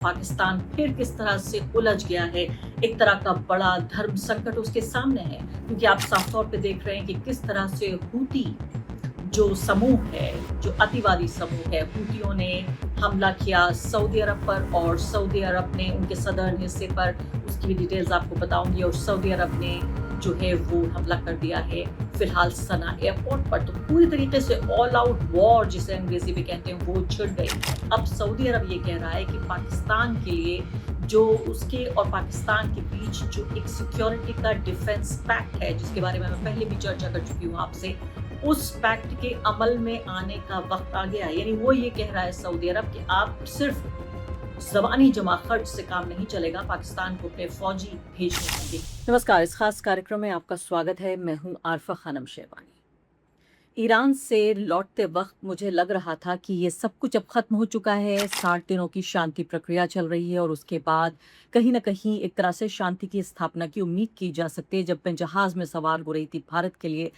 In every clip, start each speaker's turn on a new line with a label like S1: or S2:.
S1: पाकिस्तान फिर किस तरह से उलझ गया है, एक तरह का बड़ा धर्म संकट उसके सामने है, क्योंकि आप साफ तौर पे देख रहे हैं कि किस तरह से हूती जो समूह है, जो अतिवादी समूह है, हूतियों ने हमला किया सऊदी अरब पर और सऊदी अरब ने उनके सदर्न हिस्से पर, उसकी भी डिटेल्स आपको बताऊंगी, और सऊदी अरब ने जो है वो हमला कर दिया है फिलहाल सना एयरपोर्ट पर। तो पूरी तरीके से ऑल आउट वॉर जिसे अंग्रेजी में कहते हैं वो छिड़ गई। अब सऊदी अरब ये कह रहा है कि पाकिस्तान के लिए जो उसके और पाकिस्तान के बीच जो एक सिक्योरिटी का डिफेंस पैक्ट है, जिसके बारे में मैं पहले भी चर्चा कर चुकी हूँ आपसे, उस पैक्ट के अमल में आने का वक्त आ गया। यानी वो ये कह रहा है सऊदी अरब कि आप सिर्फ ज़बानी जमा खर्च से काम नहीं चलेगा, पाकिस्तान को अपने फौजी भेजने होंगे। नमस्कार, इस खास कार्यक्रम में आपका स्वागत है। मैं हूं आरफा खानम शेरवानी। ईरान से लौटते वक्त मुझे लग रहा था कि ये सब कुछ अब खत्म हो चुका है, 60 दिनों की शांति प्रक्रिया चल रही है और उसके बाद कहीं ना कहीं एक तरह से शांति की स्थापना की उम्मीद की जा सकती है। जब मैं जहाज में सवार हो रही थी भारत के लिए,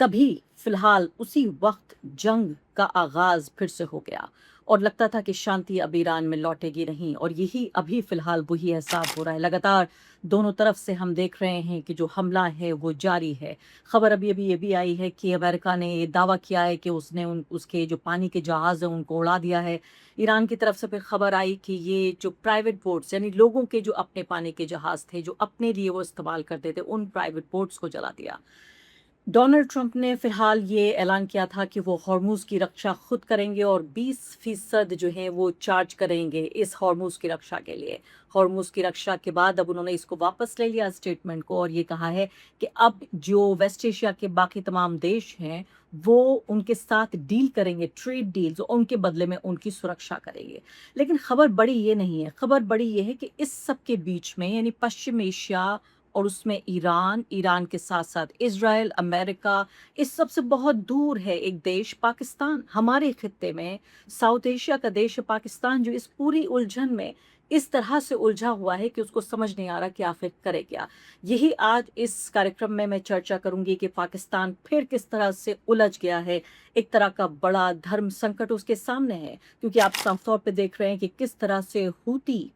S1: तभी फिलहाल उसी वक्त जंग का आगाज फिर से हो गया और लगता था कि शांति अब ईरान में लौटेगी नहीं, और यही अभी फिलहाल वही एहसास हो रहा है। लगातार दोनों तरफ से हम देख रहे हैं कि जो हमला है वो जारी है। खबर अभी अभी ये भी आई है कि अमेरिका ने ये दावा किया है कि उसने उसके जो पानी के जहाज हैं उनको उड़ा दिया है। ईरान की तरफ से फिर खबर आई कि ये जो प्राइवेट बोट्स, यानी लोगों के जो अपने पानी के जहाज थे जो अपने लिए वो इस्तेमाल करते थे, उन प्राइवेट बोट्स को जला दिया। डोनाल्ड ट्रंप ने फिलहाल ये ऐलान किया था कि वो हॉर्मूज की रक्षा खुद करेंगे और 20% जो है वो चार्ज करेंगे इस हॉर्मूज की रक्षा के लिए। हॉर्मूज की रक्षा के बाद अब उन्होंने इसको वापस ले लिया स्टेटमेंट को, और ये कहा है कि अब जो वेस्ट एशिया के बाकी तमाम देश हैं वो उनके साथ डील करेंगे, ट्रेड डील्स, और उनके बदले में उनकी सुरक्षा करेंगे। लेकिन खबर बड़ी ये नहीं है, खबर बड़ी ये है कि इस सब के बीच में, यानी पश्चिम एशिया और उसमें ईरान, ईरान के साथ साथ इजराइल, अमेरिका, इस सब से बहुत दूर है एक देश पाकिस्तान। हमारे खित्ते में साउथ एशिया का देश है पाकिस्तान, जो इस पूरी उलझन में इस तरह से उलझा हुआ है कि उसको समझ नहीं आ रहा कि आखिर करे क्या। यही आज इस कार्यक्रम में मैं चर्चा करूंगी कि पाकिस्तान फिर किस तरह से उलझ गया है, एक तरह का बड़ा धर्म संकट उसके सामने है, क्योंकि आप साफ तौर पे देख रहे हैं कि किस तरह से हूती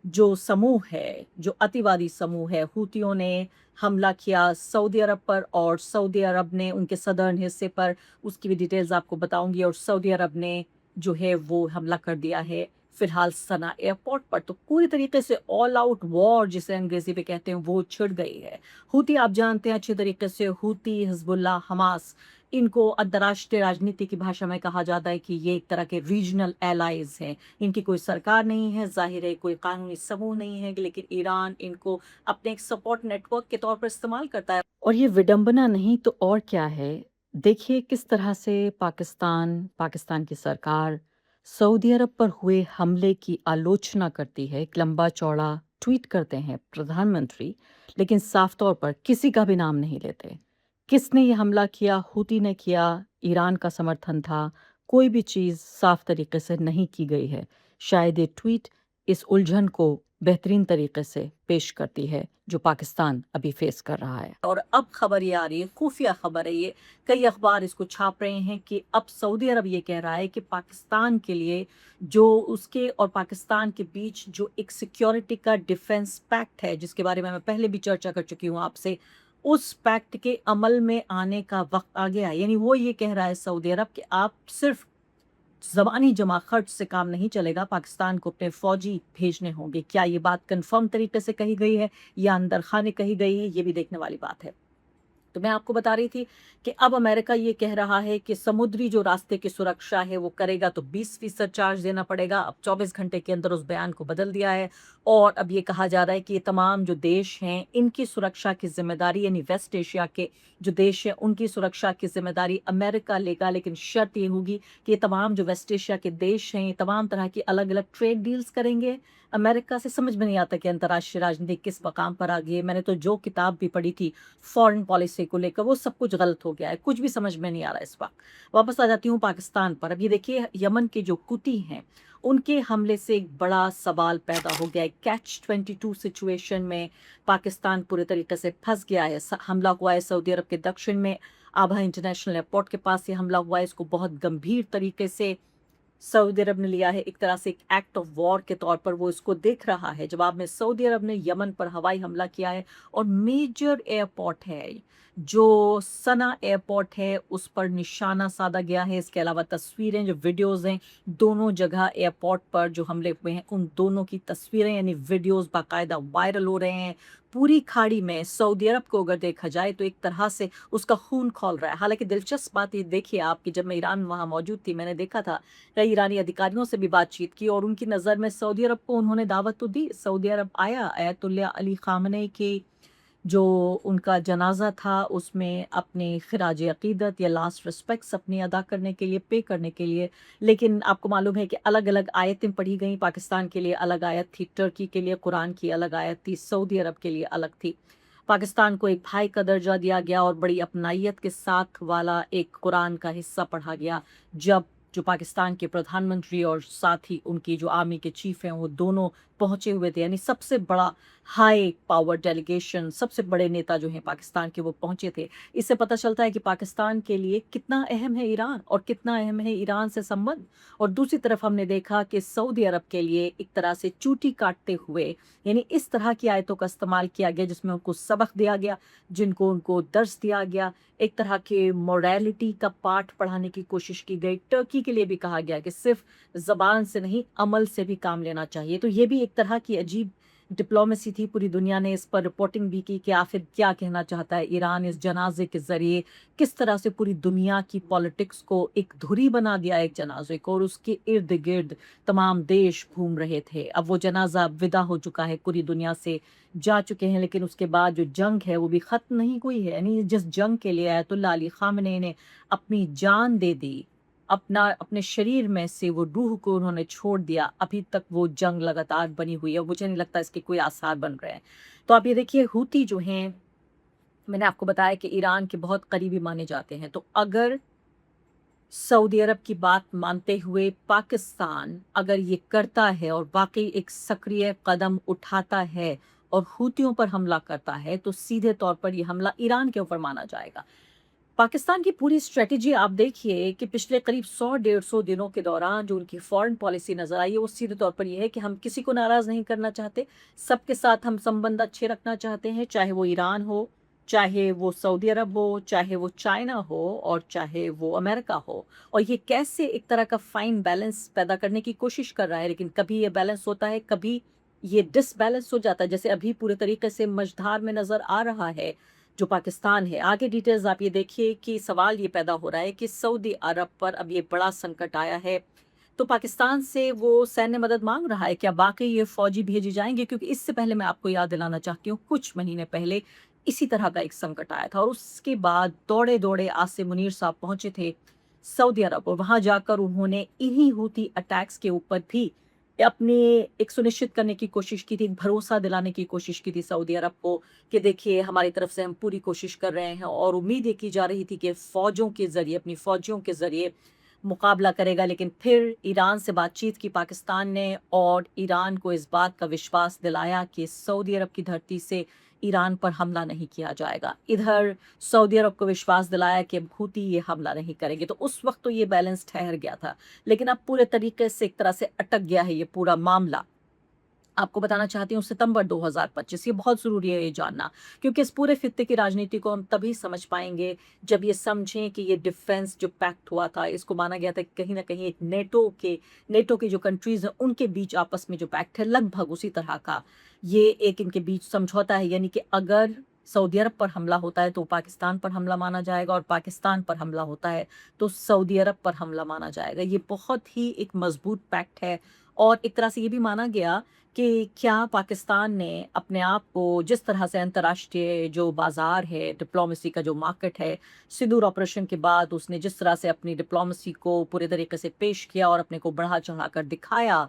S1: जो समूह है, जो अतिवादी समूह है, हूतियों ने हमला किया सऊदी अरब पर और सऊदी अरब ने उनके सदर्न हिस्से पर, उसकी भी डिटेल्स आपको बताऊंगी, और सऊदी अरब ने जो है वो हमला कर दिया है फिलहाल सना एयरपोर्ट पर। तो पूरी तरीके से ऑल आउट वॉर जिसे अंग्रेजी में कहते हैं वो छिड़ गई है। हूती आप जानते हैं अच्छे तरीके से, हूती, हिजबुल्लाह, हमास, इनको अंतर्राष्ट्रीय राजनीति की भाषा में कहा जाता है कि ये एक तरह के रीजनल एलाइज हैं। इनकी कोई सरकार नहीं है, जाहिर है कोई कानूनी समूह नहीं है, लेकिन ईरान इनको अपने एक सपोर्ट नेटवर्क के तौर पर इस्तेमाल करता है। और ये विडंबना नहीं तो और क्या है। देखिए किस तरह से पाकिस्तान की सरकार सऊदी अरब पर हुए हमले की आलोचना करती है, एक लंबा चौड़ा ट्वीट करते हैं प्रधानमंत्री, लेकिन साफ तौर पर किसी का भी नाम नहीं लेते। किसने ये हमला किया? हूती ने किया, ईरान का समर्थन था, कोई भी चीज़ साफ तरीके से नहीं की गई है। शायद ये ट्वीट इस उलझन को बेहतरीन तरीके से पेश करती है जो पाकिस्तान अभी फेस कर रहा है। और अब खबर ये आ रही है, खुफिया खबर है ये, कई अखबार इसको छाप रहे हैं कि अब सऊदी अरब ये कह रहा है कि पाकिस्तान के लिए जो उसके और पाकिस्तान के बीच जो एक सिक्योरिटी का डिफेंस पैक्ट है, जिसके बारे में मैं पहले भी चर्चा कर चुकी हूँ आपसे, उस पैक्ट के अमल में आने का वक्त आ गया। यानी वो ये कह रहा है सऊदी अरब कि आप सिर्फ ज़बानी जमा खर्च से काम नहीं चलेगा, पाकिस्तान को अपने फौजी भेजने होंगे। क्या ये बात कन्फर्म तरीके से कही गई है या अंदर खाने कही गई है, ये भी देखने वाली बात है। तो मैं आपको बता रही थी कि अब अमेरिका ये कह रहा है कि समुद्री जो रास्ते की सुरक्षा है वो करेगा तो 20% चार्ज देना पड़ेगा। अब 24 घंटे के अंदर उस बयान को बदल दिया है और अब ये कहा जा रहा है कि ये तमाम जो देश हैं इनकी सुरक्षा की जिम्मेदारी, यानी वेस्ट एशिया के जो देश हैं उनकी सुरक्षा की जिम्मेदारी अमेरिका लेगा। लेकिन शर्त ये होगी कि ये तमाम जो वेस्ट एशिया के देश हैं ये तमाम तरह की अलग अलग ट्रेड डील्स करेंगे अमेरिका से। समझ में नहीं आता कि अंतर्राष्ट्रीय राजनीति किस मकाम पर आ गई है। मैंने तो जो किताब भी पढ़ी थी फॉरेन पॉलिसी को लेकर, वो सब कुछ गलत हो गया है, कुछ भी समझ में नहीं आ रहा इस वक्त। वापस आ जाती हूँ पाकिस्तान पर। अब ये देखिए, यमन के जो कुती हैं उनके हमले से एक बड़ा सवाल पैदा हो गया है। कैच 22 सिचुएशन में पाकिस्तान पूरे तरीके से फंस गया है। हमला हुआ है सऊदी अरब के दक्षिण में, आभा इंटरनेशनल एयरपोर्ट के पास ये हमला हुआ है। इसको बहुत गंभीर तरीके से सऊदी अरब ने लिया है एक तरह से एक एक्ट ऑफ वॉर के तौर पर वो इसको देख रहा है। जवाब में सऊदी अरब ने यमन पर हवाई हमला किया है और मेजर एयरपोर्ट है जो सना एयरपोर्ट है उस पर निशाना साधा गया है। इसके अलावा तस्वीरें जो वीडियोस हैं दोनों जगह एयरपोर्ट पर जो हमले हुए हैं उन दोनों की तस्वीरें यानी वीडियोस बाकायदा वायरल हो रहे हैं। पूरी खाड़ी में सऊदी अरब को अगर देखा जाए तो एक तरह से उसका खून खौल रहा है। हालांकि दिलचस्प बात ये देखिए आप कि जब मैं ईरान वहाँ मौजूद थी मैंने देखा था कई ईरानी अधिकारियों से भी बातचीत की और उनकी नज़र में सऊदी अरब को उन्होंने दावत तो दी। सऊदी अरब आया, अयतुल्ला अली खामनेई की जो उनका जनाजा था उसमें अपने खिराज अकीदत या लास्ट रिस्पेक्ट्स अपनी अदा करने के लिए, पे करने के लिए। लेकिन आपको मालूम है कि अलग अलग आयतें पढ़ी गई। पाकिस्तान के लिए अलग आयत थी, टर्की के लिए कुरान की अलग आयत थी, सऊदी अरब के लिए अलग थी। पाकिस्तान को एक भाई का दर्जा दिया गया और बड़ी अपनाइत के साथ वाला एक कुरान का हिस्सा पढ़ा गया जब जो पाकिस्तान के प्रधानमंत्री और साथ ही उनकी जो आर्मी के चीफ हैं वो दोनों पहुंचे हुए थे। यानी सबसे बड़ा हाई पावर डेलीगेशन, सबसे बड़े नेता जो हैं पाकिस्तान के वो पहुंचे थे। इससे पता चलता है कि पाकिस्तान के लिए कितना अहम है ईरान और कितना अहम है ईरान से संबंध। और दूसरी तरफ हमने देखा कि सऊदी अरब के लिए एक तरह से चूटी काटते हुए यानी इस तरह की आयतों का इस्तेमाल किया गया जिसमें उनको सबक दिया गया, जिनको उनको दर्स दिया गया, एक तरह के मोरालिटी का पाठ पढ़ाने की कोशिश की गई। टर्की के लिए भी कहा गया कि सिर्फ ज़बान से नहीं अमल से भी काम लेना चाहिए। तो ये भी एक तरह की अजीब डिप्लोमेसी थी। पूरी दुनिया ने इस पर रिपोर्टिंग भी की कि आखिर क्या कहना चाहता है ईरान इस जनाजे के ज़रिए, किस तरह से पूरी दुनिया की पॉलिटिक्स को एक धुरी बना दिया एक जनाजे को और उसके इर्द गिर्द तमाम देश घूम रहे थे। अब वो जनाजा विदा हो चुका है, पूरी दुनिया से जा चुके हैं, लेकिन उसके बाद जो जंग है वो भी ख़त्म नहीं हुई है। यानी जिस जंग के लिए अयतुल्ला अली खामनेई ने अपनी जान दे दी, अपने शरीर में से वो रूह को उन्होंने छोड़ दिया, अभी तक वो जंग लगातार बनी हुई है। मुझे नहीं लगता इसके कोई आसार बन रहे हैं। तो आप ये देखिए हूती जो हैं, मैंने आपको बताया कि ईरान के बहुत करीबी माने जाते हैं। तो अगर सऊदी अरब की बात मानते हुए पाकिस्तान अगर ये करता है और वाक़ई एक सक्रिय कदम उठाता है और हूतियों पर हमला करता है, तो सीधे तौर पर ये हमला ईरान के ऊपर माना जाएगा। पाकिस्तान की पूरी स्ट्रेटजी आप देखिए कि पिछले करीब 100-150 दिनों के दौरान जो उनकी फॉरेन पॉलिसी नज़र आई है वो सीधे तौर पर ये है कि हम किसी को नाराज़ नहीं करना चाहते, सबके साथ हम संबंध अच्छे रखना चाहते हैं, चाहे वो ईरान हो, चाहे वो सऊदी अरब हो, चाहे वो चाइना हो और चाहे वो अमेरिका हो। और ये कैसे एक तरह का फाइन बैलेंस पैदा करने की कोशिश कर रहा है, लेकिन कभी ये बैलेंस होता है, कभी ये डिसबैलेंस हो जाता है। जैसे अभी पूरे तरीके से मझधार में नज़र आ रहा है जो पाकिस्तान है। आगे डिटेल्स आप ये देखिए कि सवाल ये पैदा हो रहा है कि सऊदी अरब पर अब ये बड़ा संकट आया है, तो पाकिस्तान से वो सैन्य मदद माँग रहा है। क्या वाक़ई ये फ़ौजी भेजे जाएँगे? क्योंकि इससे पहले मैं आपको याद दिलाना चाहती हूँ, कुछ महीने पहले इसी तरह का एक संकट आया था और उसके बाद दौड़े-दौड़े आसिम मुनीर साहब पहुँचे थे सऊदी अरब और वहाँ जाकर उन्होंने इन्हीं हूती अटैक्स के ऊपर भी अपने एक सुनिश्चित करने की कोशिश की थी, एक भरोसा दिलाने की कोशिश की थी सऊदी अरब को कि देखिए हमारी तरफ से हम पूरी कोशिश कर रहे हैं और उम्मीद ये की जा रही थी कि फ़ौजों के ज़रिए, अपनी फ़ौजियों के ज़रिए मुकाबला करेगा। लेकिन फिर ईरान से बातचीत की पाकिस्तान ने और ईरान को इस बात का विश्वास दिलाया कि सऊदी अरब की धरती से ईरान पर हमला नहीं किया जाएगा। इधर सऊदी अरब को विश्वास दिलाया कि हूती ये हमला नहीं करेंगे। तो उस वक़्त तो ये बैलेंस ठहर गया था। लेकिन अब पूरे तरीके से एक तरह से अटक गया है ये पूरा मामला। आपको बताना चाहती हूँ सितंबर 2025 ये बहुत ज़रूरी है ये जानना, क्योंकि इस पूरे ख़ित्ते की राजनीति को हम तभी समझ पाएँगे जब ये समझें कि ये डिफेंस जो पैक्ट हुआ था इसको माना गया था कि कहीं न कहीं एक नेटो के जो कंट्रीज़ हैं उनके बीच आपस में जो पैक्ट है लगभग उसी तरह का ये एक इनके बीच समझौता है। यानी कि अगर सऊदी अरब पर हमला होता है तो पाकिस्तान पर हमला माना जाएगा और पाकिस्तान पर हमला होता है तो सऊदी अरब पर हमला माना जाएगा। ये बहुत ही एक मज़बूत पैक्ट है और एक तरह से ये भी माना गया कि क्या पाकिस्तान ने अपने आप को जिस तरह से अंतर्राष्ट्रीय जो बाज़ार है, डिप्लोमेसी का जो मार्केट है, सिंदूर ऑपरेशन के बाद उसने जिस तरह से अपनी डिप्लोमेसी को पूरे तरीके से पेश किया और अपने को बढ़ा-चढ़ा कर दिखाया,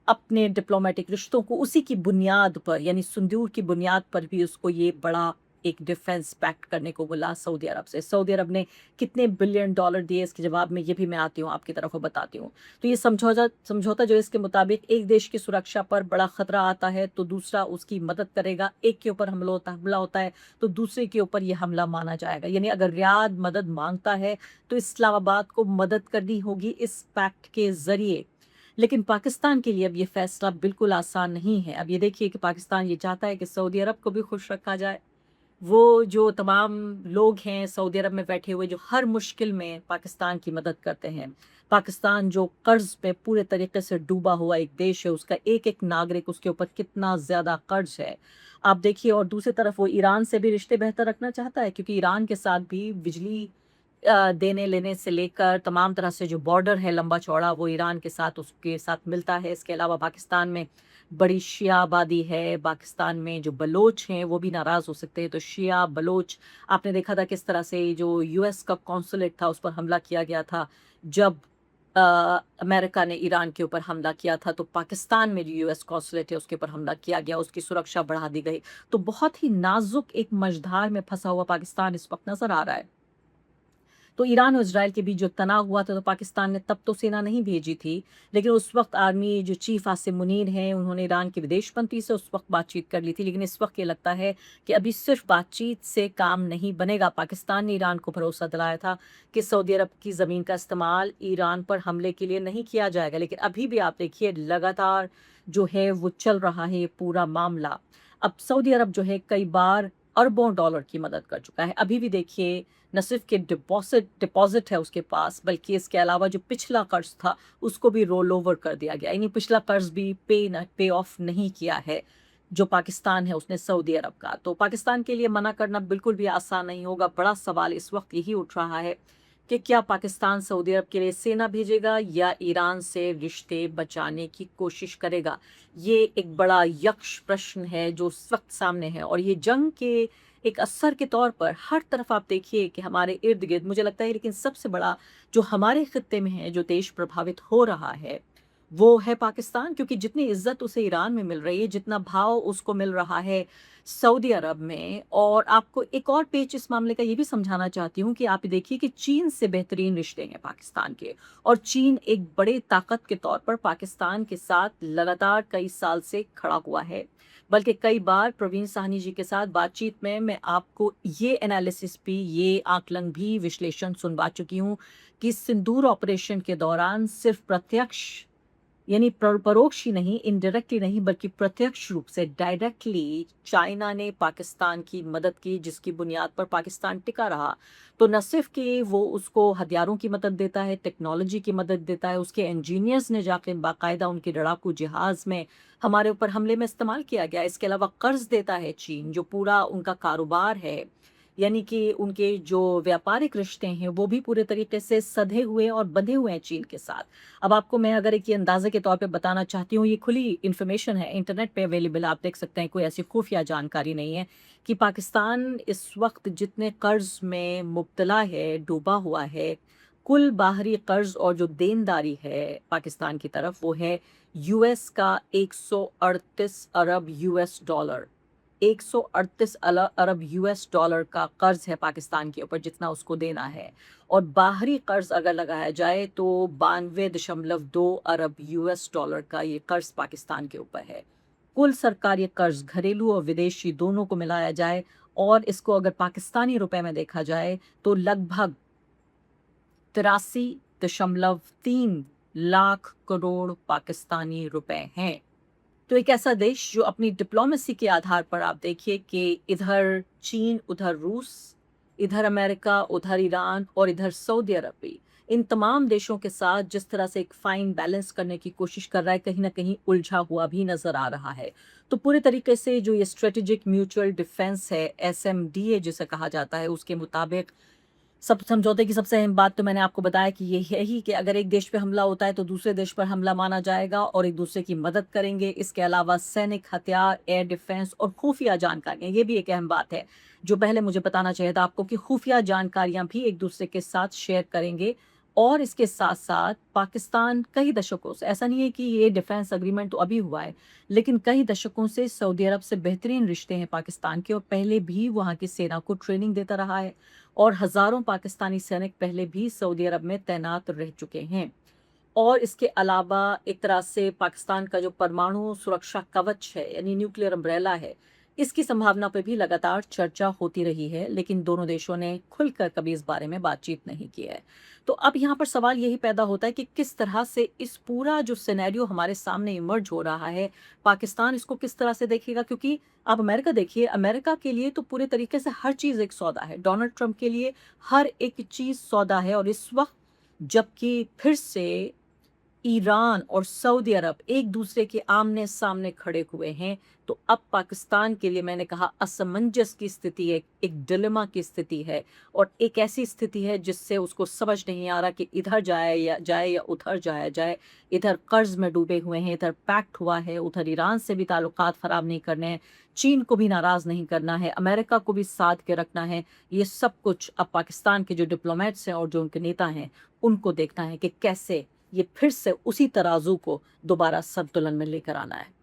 S1: अपने डिप्लोमेटिक रिश्तों को उसी की बुनियाद पर यानी सिंदूर की बुनियाद पर भी उसको ये बड़ा एक डिफेंस पैक्ट करने को बोला सऊदी अरब से। सऊदी अरब ने कितने बिलियन डॉलर दिए इसके जवाब में, ये भी मैं आती हूँ आपकी तरफ और बताती हूँ। तो ये समझौता जो है, इसके मुताबिक एक देश की सुरक्षा पर बड़ा खतरा आता है तो दूसरा उसकी मदद करेगा। एक के ऊपर हमला होता है तो दूसरे के ऊपर यह हमला माना जाएगा। यानी अगर रियाद मदद मांगता है तो इस्लामाबाद को मदद करनी होगी इस पैक्ट के ज़रिए। लेकिन पाकिस्तान के लिए अब ये फैसला बिल्कुल आसान नहीं है। अब ये देखिए कि पाकिस्तान ये चाहता है कि सऊदी अरब को भी खुश रखा जाए। वो जो तमाम लोग हैं सऊदी अरब में बैठे हुए, जो हर मुश्किल में पाकिस्तान की मदद करते हैं। पाकिस्तान जो कर्ज़ पे पूरे तरीके से डूबा हुआ एक देश है, उसका एक-एक नागरिक, उसके ऊपर कितना ज़्यादा कर्ज़ है। आप देखिए, और दूसरी तरफ वो ईरान से भी रिश्ते बेहतर रखना चाहता है, क्योंकि ईरान के साथ भी बिजली देने-लेने से लेकर तमाम तरह से जो बॉर्डर है लंबा-चौड़ा, वो ईरान के साथ उसके साथ मिलता है। इसके अलावा पाकिस्तान में बड़ी शिया आबादी है। पाकिस्तान में जो बलोच हैं वो भी नाराज़ हो सकते हैं। तो शिया, बलोच, आपने देखा था किस तरह से जो यूएस का कॉन्सुलेट था उस पर हमला किया गया था। जब अ, अमेरिका ने ईरान के ऊपर हमला किया था तो पाकिस्तान में जो यूएस कॉन्सुलेट है उसके ऊपर हमला किया गया, उसकी सुरक्षा बढ़ा दी गई। तो बहुत ही नाज़ुक एक मझधार में फँसा हुआ पाकिस्तान इस वक़्त नज़र आ रहा है। तो ईरान और इज़राइल के बीच जो तनाव हुआ था तो पाकिस्तान ने तब तो सेना नहीं भेजी थी, लेकिन उस वक़्त आर्मी जो चीफ़ आसिम मुनीर हैं, उन्होंने ईरान के विदेश मंत्री से उस वक़्त बातचीत कर ली थी। लेकिन इस वक़्त ये लगता है कि अभी सिर्फ़ बातचीत से काम नहीं बनेगा। पाकिस्तान ने ईरान को भरोसा दिलाया था कि सऊदी अरब की ज़मीन का इस्तेमाल ईरान पर हमले के लिए नहीं किया जाएगा। लेकिन अभी भी आप देखिए लगातार जो है वो चल रहा है ये पूरा मामला। अब सऊदी अरब जो है कई बार अरबों डॉलर की मदद कर चुका है। अभी भी देखिए, न सिर्फ कि डिपॉज़िट है उसके पास, बल्कि इसके अलावा जो पिछला कर्ज़ था, उसको भी रोल ओवर कर दिया गया। यानी पिछला कर्ज़ भी पे ऑफ नहीं किया है, जो पाकिस्तान है उसने सऊदी अरब का। तो पाकिस्तान के लिए मना करना बिल्कुल भी आसान नहीं होगा। बड़ा सवाल इस वक़्त यही उठ रहा है कि क्या पाकिस्तान सऊदी अरब के लिए सेना भेजेगा या ईरान से रिश्ते बचाने की कोशिश करेगा? ये एक बड़ा यक्ष प्रश्न है जो उस वक़्त सामने है, और ये जंग के एक असर के तौर पर हर तरफ आप देखिए कि हमारे इर्द-गिर्द मुझे लगता है, लेकिन सबसे बड़ा जो हमारे खित्ते में है, जो देश प्रभावित हो रहा है, वो है पाकिस्तान। क्योंकि जितनी इज़्ज़त उसे ईरान में मिल रही है, जितना भाव उसको मिल रहा है सऊदी अरब में। और आपको एक और पेच इस मामले का ये भी समझाना चाहती हूँ कि आप देखिए कि चीन से बेहतरीन रिश्ते हैं पाकिस्तान के, और चीन एक बड़े ताकत के तौर पर पाकिस्तान के साथ लगातार कई साल से खड़ा हुआ है। बल्कि कई बार प्रवीण साहनी जी के साथ बातचीत में मैं आपको ये एनालिसिस भी, ये आकलन भी, विश्लेषण सुनवा चुकी हूँ कि सिंदूर ऑपरेशन के दौरान सिर्फ प्रत्यक्ष, यानी परोक्ष ही नहीं, इनडायरेक्टली नहीं, बल्कि प्रत्यक्ष रूप से डायरेक्टली चाइना ने पाकिस्तान की मदद की, जिसकी बुनियाद पर पाकिस्तान टिका रहा। तो न सिर्फ कि वो उसको हथियारों की मदद देता है, टेक्नोलॉजी की मदद देता है, उसके इंजीनियर्स ने जाके बाकायदा उनके लड़ाकू जहाज में हमारे ऊपर हमले में इस्तेमाल किया गया। इसके अलावा कर्ज देता है चीन, जो पूरा उनका कारोबार है, यानी कि उनके जो व्यापारिक रिश्ते हैं वो भी पूरे तरीके से सधे हुए और बंधे हुए हैं चीन के साथ। अब आपको मैं अगर एक ये अंदाज़े के तौर पे बताना चाहती हूँ, ये खुली इन्फॉर्मेशन है, इंटरनेट पे अवेलेबल, आप देख सकते हैं, कोई ऐसी खुफिया जानकारी नहीं है, कि पाकिस्तान इस वक़्त जितने कर्ज़ में मुब्तला है, डूबा हुआ है, कुल बाहरी कर्ज़ और जो देनदारी है पाकिस्तान की तरफ, वो है यूएस का 138 अरब यूएस डॉलर। 138 अरब यूएस डॉलर का कर्ज है पाकिस्तान के ऊपर, जितना उसको देना है। और बाहरी कर्ज अगर लगाया जाए तो 92.2 अरब यूएस डॉलर का ये कर्ज पाकिस्तान के ऊपर है। कुल सरकारी कर्ज, घरेलू और विदेशी दोनों को मिलाया जाए और इसको अगर पाकिस्तानी रुपए में देखा जाए तो लगभग 83.3 लाख करोड़ पाकिस्तानी रुपए हैं। तो एक ऐसा देश जो अपनी डिप्लोमेसी के आधार पर, आप देखिए कि इधर चीन, उधर रूस, इधर अमेरिका, उधर ईरान और इधर सऊदी अरब भी, इन तमाम देशों के साथ जिस तरह से एक फाइन बैलेंस करने की कोशिश कर रहा है, कहीं ना कहीं उलझा हुआ भी नजर आ रहा है। तो पूरे तरीके से जो ये स्ट्रेटेजिक म्यूचुअल डिफेंस है, एसएमडीए जिसे कहा जाता है, उसके मुताबिक सब समझौते की सबसे अहम बात तो मैंने आपको बताया कि ये है ही कि अगर एक देश पे हमला होता है तो दूसरे देश पर हमला माना जाएगा और एक दूसरे की मदद करेंगे। इसके अलावा सैनिक हथियार, एयर डिफेंस और खुफिया जानकारियां, ये भी एक अहम बात है जो पहले मुझे बताना चाहिए था आपको, कि खुफिया जानकारियां भी एक दूसरे के साथ शेयर करेंगे और इसके साथ-साथ पाकिस्तान कई दशकों से, ऐसा नहीं है कि ये डिफेंस एग्रीमेंट तो अभी हुआ है, लेकिन कई दशकों से सऊदी अरब से बेहतरीन रिश्ते हैं पाकिस्तान के और पहले भी वहाँ की सेना को ट्रेनिंग देता रहा है और हज़ारों पाकिस्तानी सैनिक पहले भी सऊदी अरब में तैनात रह चुके हैं। और इसके अलावा एक तरह से पाकिस्तान का जो परमाणु सुरक्षा कवच है, यानी न्यूक्लियर अम्ब्रेला है, इसकी संभावना पे भी लगातार चर्चा होती रही है, लेकिन दोनों देशों ने खुलकर कभी इस बारे में बातचीत नहीं की है। तो अब यहाँ पर सवाल यही पैदा होता है कि किस तरह से इस पूरा जो सिनेरियो हमारे सामने इमर्ज हो रहा है, पाकिस्तान इसको किस तरह से देखेगा? क्योंकि आप अमेरिका देखिए, अमेरिका के लिए तो पूरे तरीके से हर चीज़ एक सौदा है। डोनाल्ड ट्रंप के लिए हर एक चीज़ सौदा है और इस वक़्त जबकि फिर से ईरान और सऊदी अरब एक दूसरे के आमने-सामने खड़े हुए हैं, तो अब पाकिस्तान के लिए मैंने कहा असमंजस की स्थिति है, एक डिलेमा की स्थिति है और एक ऐसी स्थिति है जिससे उसको समझ नहीं आ रहा कि इधर जाए या उधर जाया जाए। इधर कर्ज़ में डूबे हुए हैं, इधर पैक्ट हुआ है, उधर ईरान से भी ताल्लुकात ख़राब नहीं करने हैं, चीन को भी नाराज़ नहीं करना है, अमेरिका को भी साध के रखना है। ये सब कुछ अब पाकिस्तान के जो डिप्लोमैट्स हैं और जो उनके नेता हैं, उनको देखना है कि कैसे ये फिर से उसी तराजू को दोबारा संतुलन में लेकर आना है।